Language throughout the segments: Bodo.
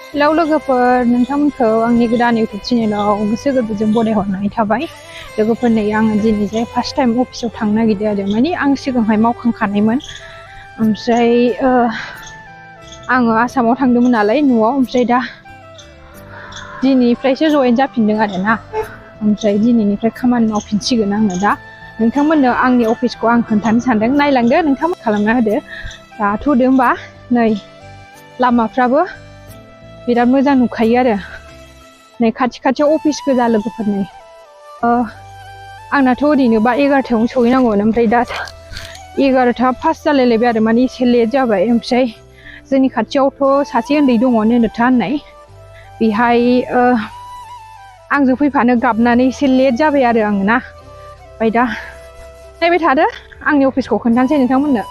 हेलौ लोगोफोर, नोंथांमोनखौ आंनि गोदान इउटुब चेनेलाव गोसो गोरबोजों बरायहरनाय थाबाय। लोगोफोर नै आङो दिनै जे फार्स्ट टाइम अफिसाव थांनो नागिरदों आरो माने आं सिगांहाय मावखांखानायमोन। ओमफ्राय आङो आसामाव थांदोंमोन नालाय न'आव, ओमफ्राय दा दिनैनिफ्रायसो जयेन जाफिनदों आरो ना। ओमफ्राय दिनैनिफ्राय खामानि मावफिनसिगोन आङो दा। नोंथांमोननो आंनि अफिसखौ आं खोन्थानो सानदों, नायलांदो नोंथांमोन खालामना होदो। दाथ'दो होमबा नै लामाफ्राबो बिराद मोजां नुखायो आरो नै खाथि खाथियाव अफिस गोजा लोगोफोर। नै आंनाथ' ओरैनोबा 11टायावनो सहैनांगौमोन, ओमफ्राय दा 11:05 जालायलायबाय आरो माने एसे लेट जाबाय। ओमफ्राय जोंनि खाथियावथ' सासे उन्दै दङ नोनोथा होननाय, बेहाय आंजों फैफानो गाबनानै एसे लेट जाबाय आरो आङो ना। ओमफ्राय दा नायबाय थादो, आंनि अफिसखौ खोन्थानोसै नोंथांमोननो।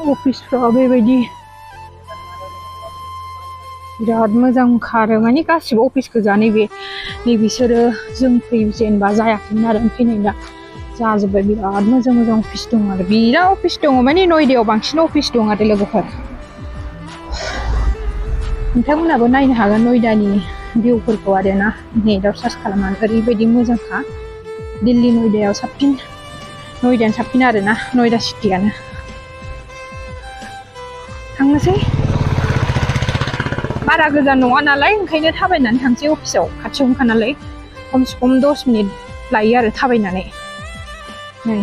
अफिसफ्रा बेबायदि बिराद मोजां खारो, माने गासिबो अफिस गोजा। नैबिसोरो जों जेनेबा जायाखैमोन आरो, ओमफ्राय नै दा जाजोब्बाय। बिराद मोजां मोजां अफिस दं आरो, बिराद अफिस दङ, माने नयदायाव बांसिन अफिस दं आरो लोगोफोर। नोंथांमोनहाबो नायनो हागोन नयदानि भिउफोरखौ आरो ना, नेटआव सार्च खालामनानै। ओरैबायदि मोजांखा, दिल्ली नयदायाव साबसिन, नयदायानो साबसिन आरो ना, नयदा सिटियानो। थांनोसै, बारा गोजान नङा नालाय ओंखायनो थाबायनानै थांसै। अफिसाव खाथियावनोखा नालाय, खमसे खम 10 मिनिट लायो आरो थाबायनानै। नै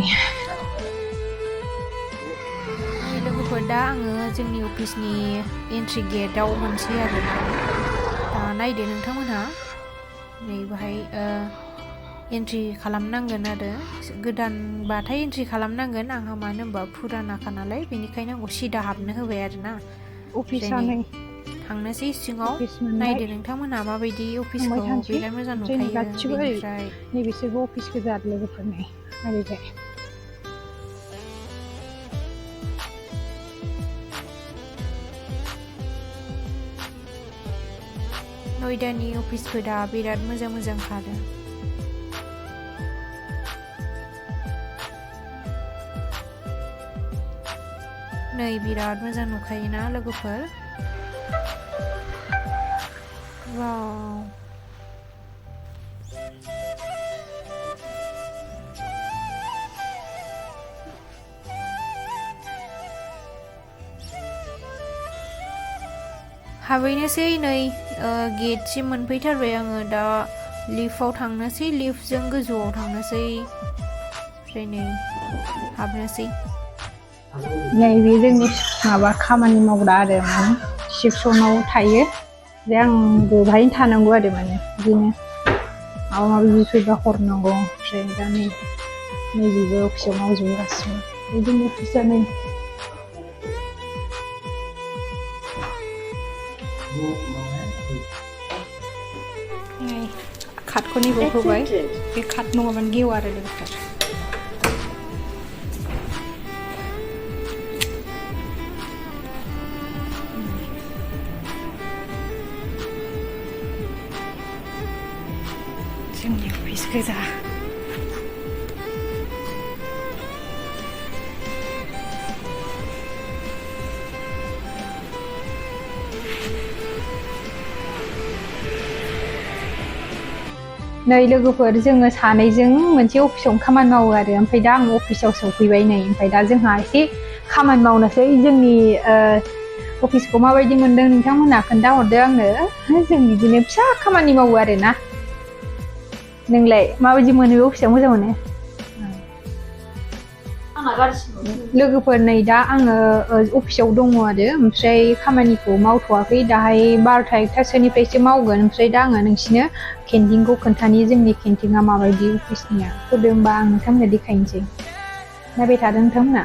लोगोफोर, दा आङो जोंनि अफिसनि एन्ट्रि गेटआव मोनसै आरोना। दा नायदो नोंथांमोनहा, नै बाहाय एन्ट्रि खालामनांगोन आरो। गोदानबाथाय एन्ट्रि खालामनांगोन। आंहा मानो होनबा फुरानाखा नालाय, बेनिखायनो आंखौ सिदा हाबनो होबाय आरोना। अफिसा नै थांनोसै सिङाव, नायदो नोंथांमोनहा माबायदि अफिसखौ। बिराद मोजां नुखायो। बेनिफ्राय नैबिसोरबो अफिस गोजा लोगोफोर। नै ओरैजाय नयदानि अफिसफोरा बिराद मोजां मोजां खारो। नै बिराद मोजां नुखायोना लोगोफोर। वाव, हाबहैनोसै। नै गेटसिम मोनफैथारबाय आङो। दा लिफ्टआव थांनोसै, लिफ्टजों गोजौआव थांनोसै, ओमफ्राय नै हाबनोसै। नैबे जोंनि माबा खामानि मावग्रा आरो, माने सिपसनाव थायो। जे आंबो बाहायनो थानांगौ आरो, माने बिदिनो माबा माबि बिफैबा हरनांगौ। ओमफ्राय दा नैबेबो अफिसाव मावजोबो गासिबो। बिदिनो अफिसा नै खाटखौ नैबाव होबाय। बे खाट नङाबानो गेवा आरो लोगोफोर। जोंनि अफिस गोजा। नै लोगोफोर, जोङो सानैजों मोनसे अफिसावनो खामानि मावो आरो। ओमफ्राय दा आं अफिसाव सौफैबाय नै। ओमफ्राय दा जोंहा एसे खामानि मावनोसै। जोंनि अफिसखौ माबायदि मोनदों नोंथांमोनहा खोन्थाहरदो आंनो। जों बिदिनो फिसा खामानि मावो आरो ना। नोंलाय माबायदि मोनो? अफिसाव मोजां मोनो? लोगोफोर, नै दा आङो अफिसाव दङ आरो, ओमफ्राय खामानिखौ मावथ'वाखै। दाहाय 12टा 1टासोनिफ्रायसो मावगोन। ओमफ्राय दा आङो नोंसिनो केन्टिनखौ खोन्थानि, जोंनि केन्टिना माबायदि अफिसनिया। होदो होमबा आं नोंथांमोननो देखायनोसै। नायबाय थादों नोंथांमोना।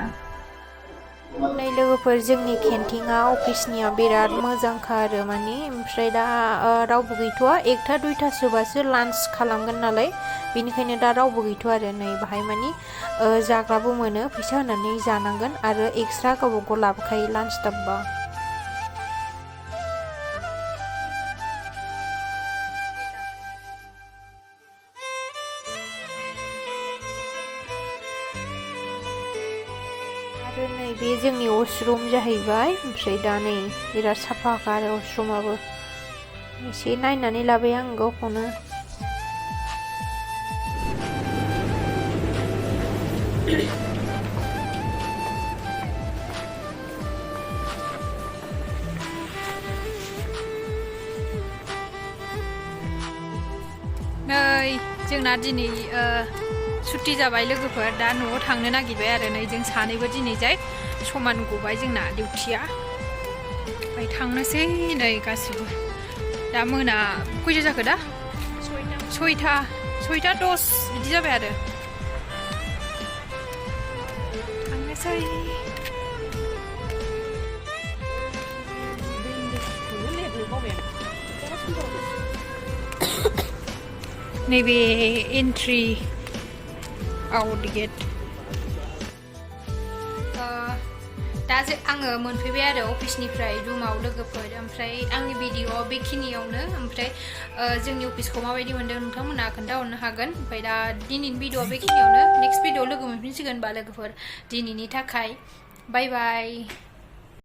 नै लोगोफोर, जोंनि केन्टिना अफिसनिया बिराद मोजांखा आरो माने। ओमफ्राय दा रावबो गैथ'वा। 1टा 2टासोबासो लान्च खालामगोन नालाय, बेनिखायनो दा रावबो गैथ'वा आरो। नै बाहाय माने जाग्राबो मोनो, फैसा होनानै जानांगोन, आरो एक्सट्रा गावबा गाव लाबोखायो लान्च दाब्बा। आरो नै बे जोंनि वॉशरूम जाहैबाय ओमफ्राय दा नै बिराद साफाखा आरो वॉशरूमाबो एसे नायनानै लाबाय आं गावखौनो नै जोंना दिनै छुट्टि जाबाय लोगोफोर दा न'आव थांनो नागिरबाय आरो नै जों सानैबो दिनैजाय समान गबाय जोंना डिउटिया ओमफ्राय थांनोसै नै गासिबो दा मोना खयथा जाखो दा 6:10 बिदि जाबाय आरो थांनोसै नैबे एन्ट्रि आउट गेट दा आङो मोनफैबाय आरो अफिसनिफ्राय रुमाव लोगोफोर ओमफ्राय आंनि भिडिअ'आ बेखिनियावनो ओमफ्राय जोंनि अफिसखौ माबायदि मोनदों नोंथांमोनहा खोन्थाहरनो हागोन ओमफ्राय दा दिनैनि भिडिअ'आ बेखिनियावनो नेक्स्ट भिडिअ लोगो मोनफिनसिगोन बा लोगोफोर दिनैनि थाखाय बाय बाय